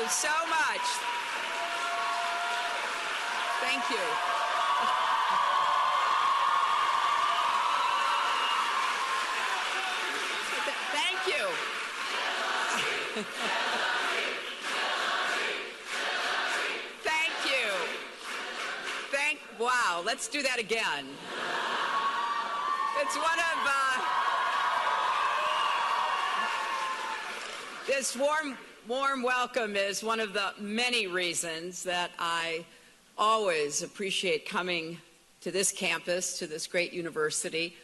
you so much. Thank you. Thank you. Thank you. Wow, let's do that again. It's one of, this warm welcome is one of the many reasons that I always appreciate coming to this campus, to this great university.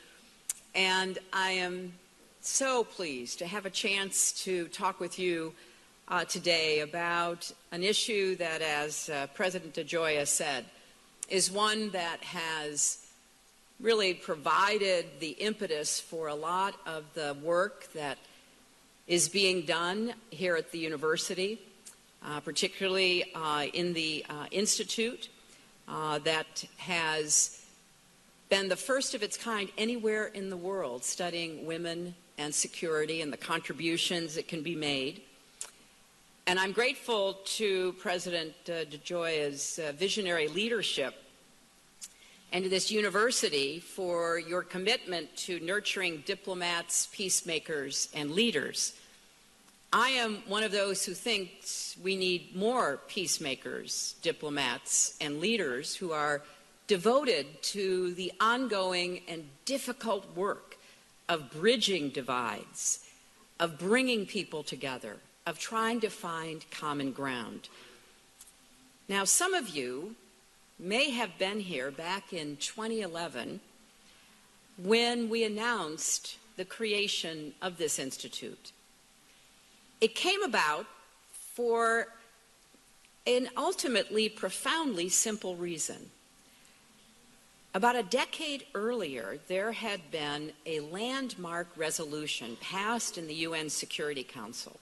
And I am so pleased to have a chance to talk with you today about an issue that, as President DeGioia said, is one that has really provided the impetus for a lot of the work that is being done here at the university, particularly in the Institute, that has been the first of its kind anywhere in the world studying women and security and the contributions that can be made. And I'm grateful to President DeGioia's visionary leadership and to this university for your commitment to nurturing diplomats, peacemakers, and leaders. I am one of those who thinks we need more peacemakers, diplomats, and leaders who are devoted to the ongoing and difficult work of bridging divides, of bringing people together, of trying to find common ground. Now, some of you may have been here back in 2011 when we announced the creation of this institute. It came about for an ultimately profoundly simple reason. About a decade earlier, there had been a landmark resolution passed in the UN Security Council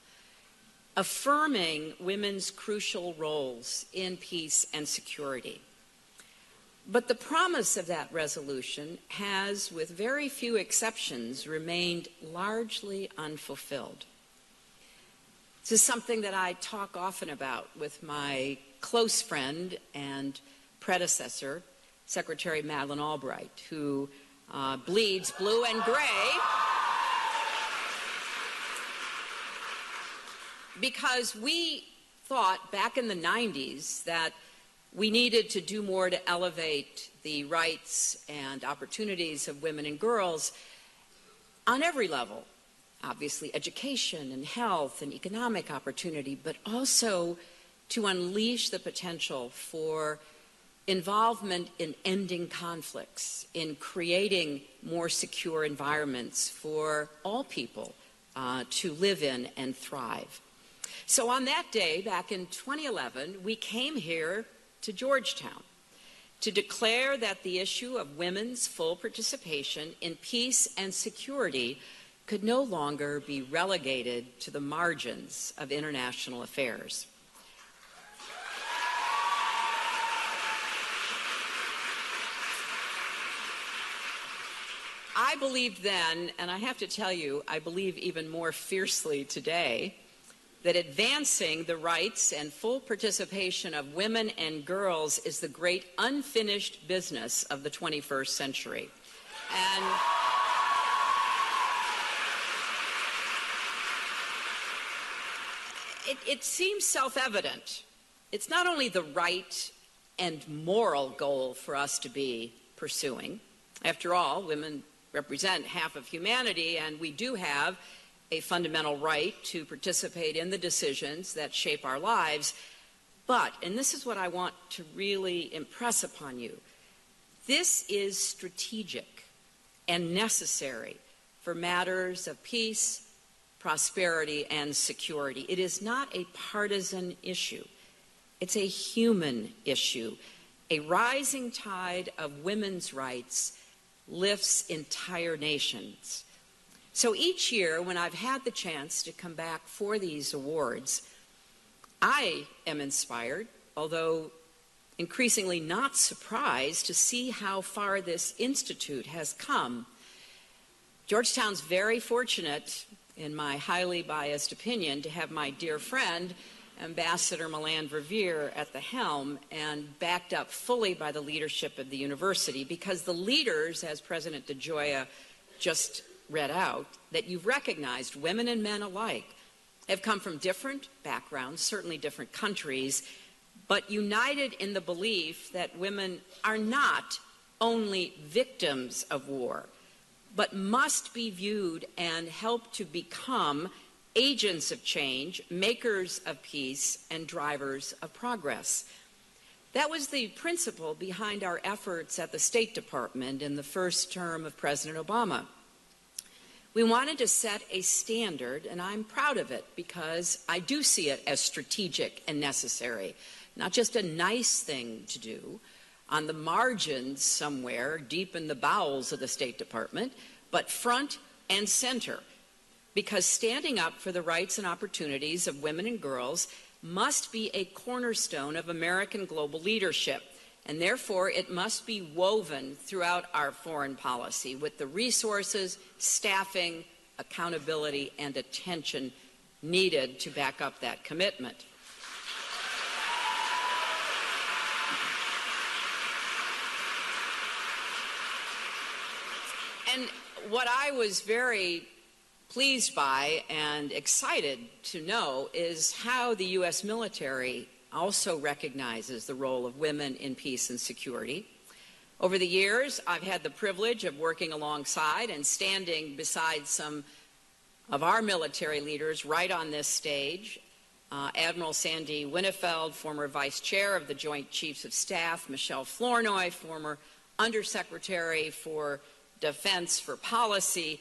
affirming women's crucial roles in peace and security. But the promise of that resolution has, with very few exceptions, remained largely unfulfilled. This is something that I talk often about with my close friend and predecessor, Secretary Madeleine Albright, who bleeds blue and gray because we thought back in the 90s that we needed to do more to elevate the rights and opportunities of women and girls on every level. Obviously, education and health and economic opportunity, but also to unleash the potential for involvement in ending conflicts, in creating more secure environments for all people to live in and thrive. So on that day, back in 2011, we came here to Georgetown to declare that the issue of women's full participation in peace and security could no longer be relegated to the margins of international affairs. I believed then, and I have to tell you, I believe even more fiercely today, that advancing the rights and full participation of women and girls is the great unfinished business of the 21st century. And it seems self-evident. It's not only the right and moral goal for us to be pursuing. After all, women represent half of humanity, and we do have a fundamental right to participate in the decisions that shape our lives. But, and this is what I want to really impress upon you, this is strategic and necessary for matters of peace, prosperity, and security. It is not a partisan issue. It's a human issue. A rising tide of women's rights lifts entire nations. So each year, when I've had the chance to come back for these awards, I am inspired, although increasingly not surprised, to see how far this institute has come. Georgetown's very fortunate, in my highly biased opinion, to have my dear friend, Ambassador Milan Verveer at the helm and backed up fully by the leadership of the university, because the leaders, as President DeGioia just read out, that you've recognized, women and men alike, have come from different backgrounds, certainly different countries, but united in the belief that women are not only victims of war, but must be viewed and help to become agents of change, makers of peace, and drivers of progress. That was the principle behind our efforts at the State Department in the first term of President Obama. We wanted to set a standard, and I'm proud of it because I do see it as strategic and necessary, not just a nice thing to do on the margins somewhere deep in the bowels of the State Department, but front and center. Because standing up for the rights and opportunities of women and girls must be a cornerstone of American global leadership, and therefore it must be woven throughout our foreign policy with the resources, staffing, accountability, and attention needed to back up that commitment. And what I was very pleased by and excited to know is how the U.S. military also recognizes the role of women in peace and security. Over the years, I've had the privilege of working alongside and standing beside some of our military leaders right on this stage. Admiral Sandy Winnefeld, former Vice Chair of the Joint Chiefs of Staff, Michelle Flournoy, former Undersecretary for Defense for Policy,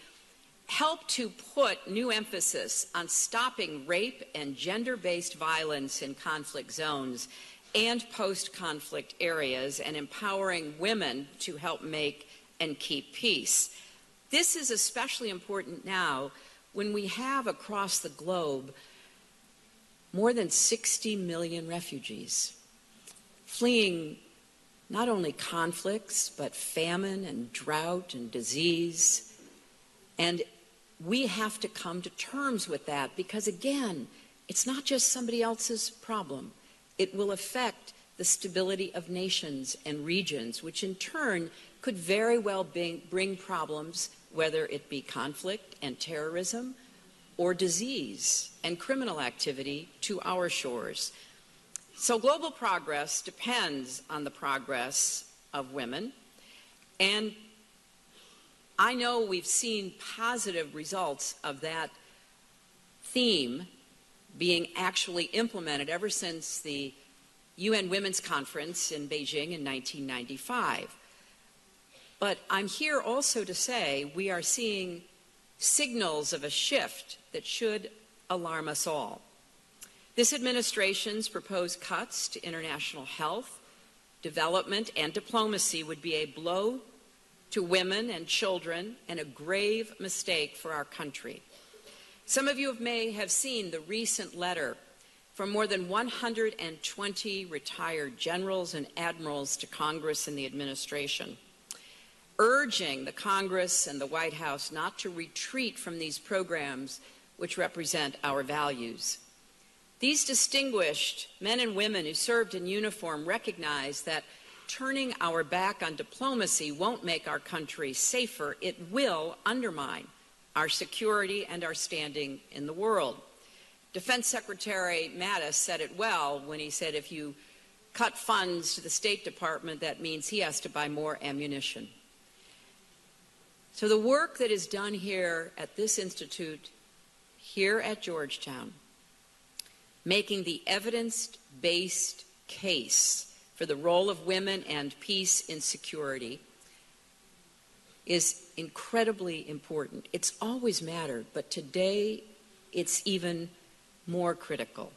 helped to put new emphasis on stopping rape and gender-based violence in conflict zones and post-conflict areas and empowering women to help make and keep peace. This is especially important now when we have across the globe more than 60 million refugees fleeing not only conflicts, but famine and drought and disease. And we have to come to terms with that because, again, it's not just somebody else's problem. It will affect the stability of nations and regions, which in turn could very well bring problems, whether it be conflict and terrorism or disease and criminal activity, to our shores. So global progress depends on the progress of women, and I know we've seen positive results of that theme being actually implemented ever since the UN Women's Conference in Beijing in 1995. But I'm here also to say we are seeing signals of a shift that should alarm us all. This administration's proposed cuts to international health, development, and diplomacy would be a blow to women and children and a grave mistake for our country. Some of you may have seen the recent letter from more than 120 retired generals and admirals to Congress and the administration, urging the Congress and the White House not to retreat from these programs which represent our values. These distinguished men and women who served in uniform recognize that turning our back on diplomacy won't make our country safer. It will undermine our security and our standing in the world. Defense Secretary Mattis said it well when he said if you cut funds to the State Department, that means he has to buy more ammunition. So the work that is done here at this institute, here at Georgetown, making the evidence-based case for the role of women and peace in security is incredibly important. It's always mattered, but today it's even more critical.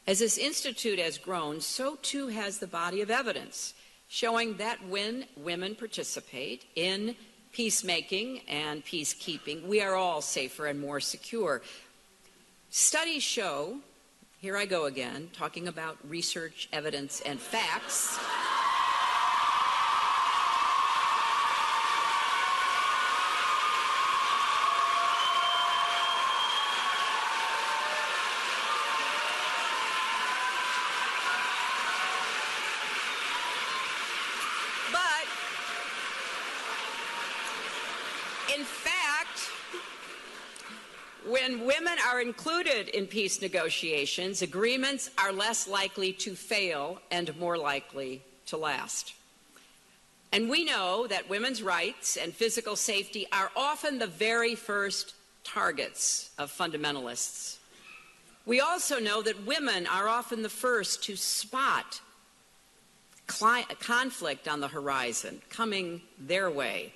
As this institute has grown, so too has the body of evidence showing that when women participate in peacemaking and peacekeeping, we are all safer and more secure. Studies show, here I go again, talking about research, evidence, and facts. In fact, when women are included in peace negotiations, agreements are less likely to fail and more likely to last. And we know that women's rights and physical safety are often the very first targets of fundamentalists. We also know that women are often the first to spot conflict on the horizon coming their way.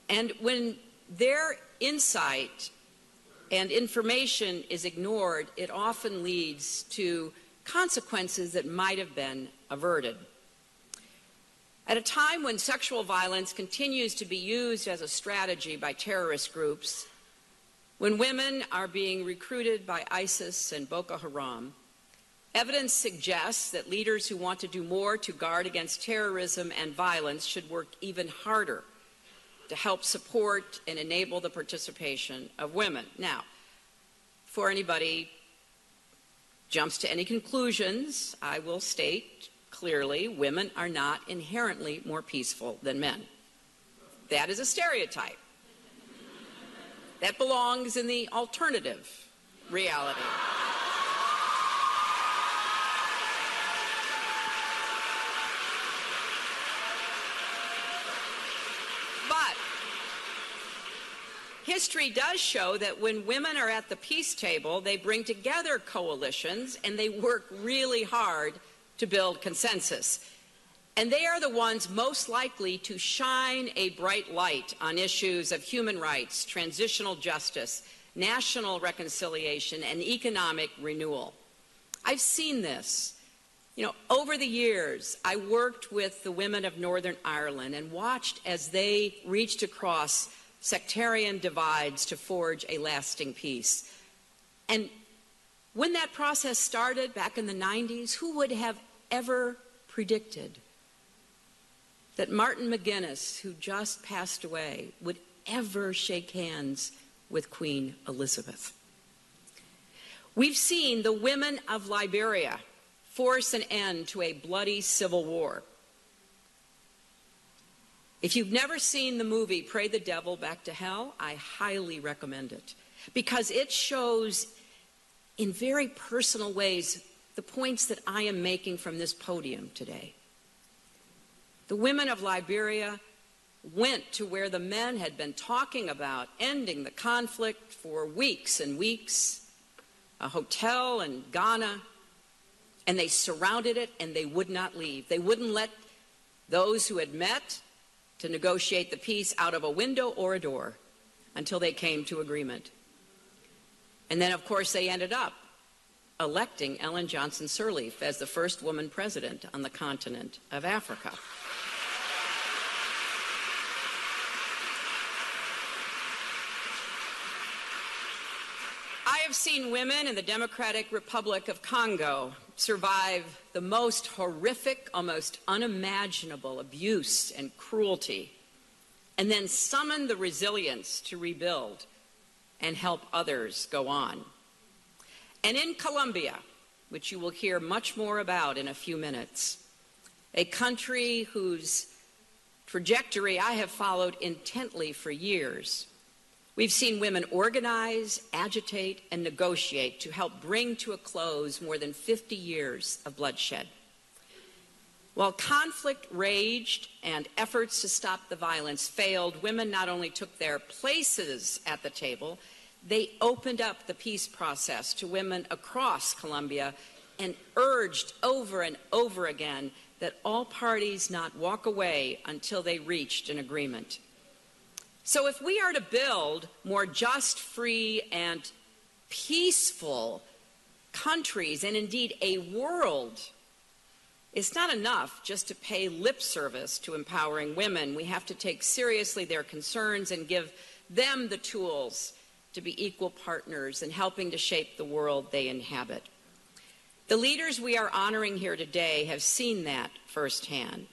And when their insight and information is ignored, it often leads to consequences that might have been averted. At a time when sexual violence continues to be used as a strategy by terrorist groups, when women are being recruited by ISIS and Boko Haram, evidence suggests that leaders who want to do more to guard against terrorism and violence should work even harder to help support and enable the participation of women. Now, before anybody jumps to any conclusions, I will state clearly, women are not inherently more peaceful than men. That is a stereotype. That belongs in the alternative reality. But history does show that when women are at the peace table, they bring together coalitions and they work really hard to build consensus. And they are the ones most likely to shine a bright light on issues of human rights, transitional justice, national reconciliation, and economic renewal. I've seen this. Over the years, I worked with the women of Northern Ireland and watched as they reached across sectarian divides to forge a lasting peace. And when that process started back in the 90s, who would have ever predicted that Martin McGuinness, who just passed away, would ever shake hands with Queen Elizabeth? We've seen the women of Liberia force an end to a bloody civil war. If you've never seen the movie Pray the Devil Back to Hell, I highly recommend it, because it shows in very personal ways the points that I am making from this podium today. The women of Liberia went to where the men had been talking about ending the conflict for weeks and weeks, a hotel in Ghana, and they surrounded it and they would not leave. They wouldn't let those who had met to negotiate the peace out of a window or a door until they came to agreement. And then, of course, they ended up electing Ellen Johnson Sirleaf as the first woman president on the continent of Africa. I have seen women in the Democratic Republic of Congo survive the most horrific, almost unimaginable abuse and cruelty, and then summon the resilience to rebuild and help others go on. And in Colombia, which you will hear much more about in a few minutes, a country whose trajectory I have followed intently for years, we've seen women organize, agitate, and negotiate to help bring to a close more than 50 years of bloodshed. While conflict raged and efforts to stop the violence failed, women not only took their places at the table, they opened up the peace process to women across Colombia and urged over and over again that all parties not walk away until they reached an agreement. So if we are to build more just, free, and peaceful countries, and indeed a world, it's not enough just to pay lip service to empowering women. We have to take seriously their concerns and give them the tools to be equal partners in helping to shape the world they inhabit. The leaders we are honoring here today have seen that firsthand.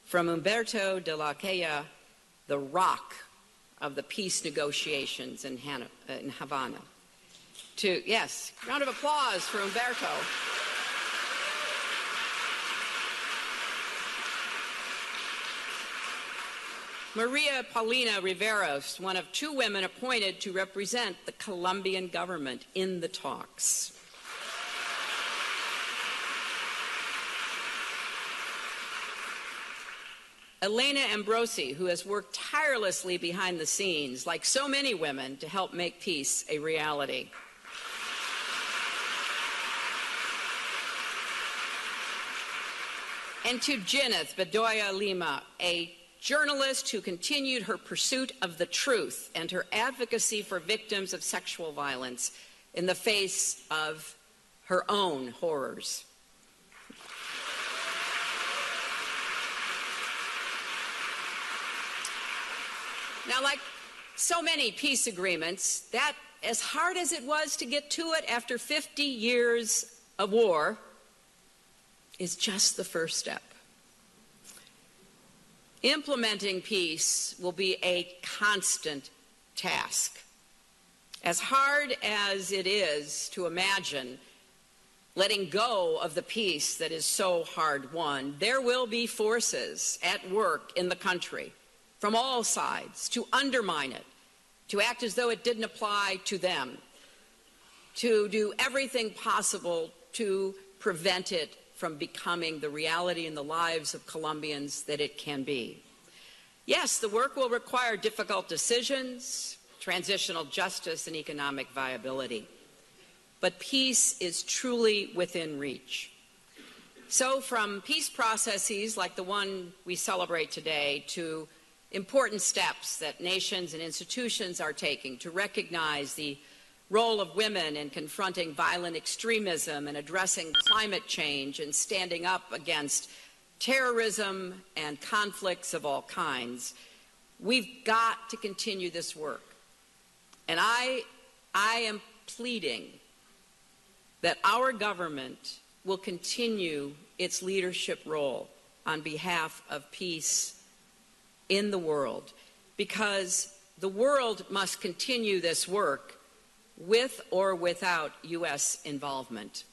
From Humberto de la Calle, the rock of the peace negotiations in Havana, to, yes, round of applause for Humberto. Maria Paulina Riveros, one of 2 women appointed to represent the Colombian government in the talks. Elena Ambrosi, who has worked tirelessly behind the scenes, like so many women, to help make peace a reality. And to Jenith Bedoya Lima, a journalist who continued her pursuit of the truth and her advocacy for victims of sexual violence in the face of her own horrors. Now, like so many peace agreements, that, as hard as it was to get to it after 50 years of war, is just the first step. Implementing peace will be a constant task. As hard as it is to imagine letting go of the peace that is so hard won, there will be forces at work in the country from all sides to undermine it, to act as though it didn't apply to them, to do everything possible to prevent it from becoming the reality in the lives of Colombians that it can be. Yes, the work will require difficult decisions, transitional justice, and economic viability. But peace is truly within reach. So from peace processes like the one we celebrate today to important steps that nations and institutions are taking to recognize the role of women in confronting violent extremism and addressing climate change and standing up against terrorism and conflicts of all kinds, we've got to continue this work. And I am pleading that our government will continue its leadership role on behalf of peace in the world, because the world must continue this work with or without U.S. involvement.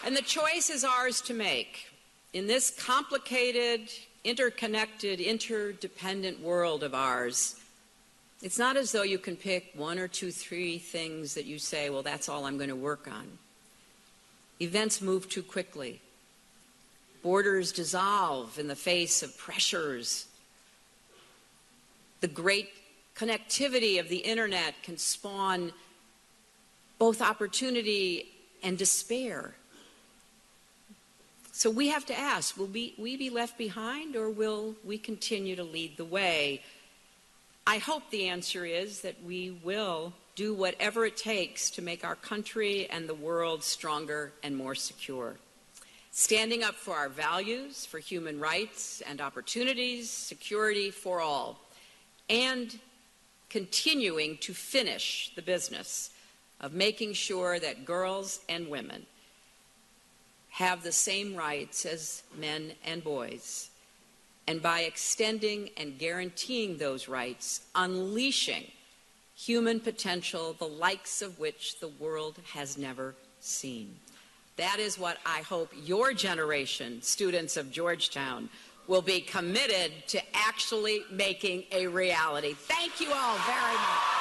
And the choice is ours to make. In this complicated, interconnected, interdependent world of ours, it's not as though you can pick 1 or 2, 3 things that you say, well, that's all I'm going to work on. Events move too quickly. Borders dissolve in the face of pressures. The great connectivity of the internet can spawn both opportunity and despair. So we have to ask, will we be left behind, or will we continue to lead the way? I hope the answer is that we will do whatever it takes to make our country and the world stronger and more secure. Standing up for our values, for human rights and opportunities, security for all, and continuing to finish the business of making sure that girls and women have the same rights as men and boys, and by extending and guaranteeing those rights, unleashing human potential, the likes of which the world has never seen. That is what I hope your generation, students of Georgetown, will be committed to actually making a reality. Thank you all very much.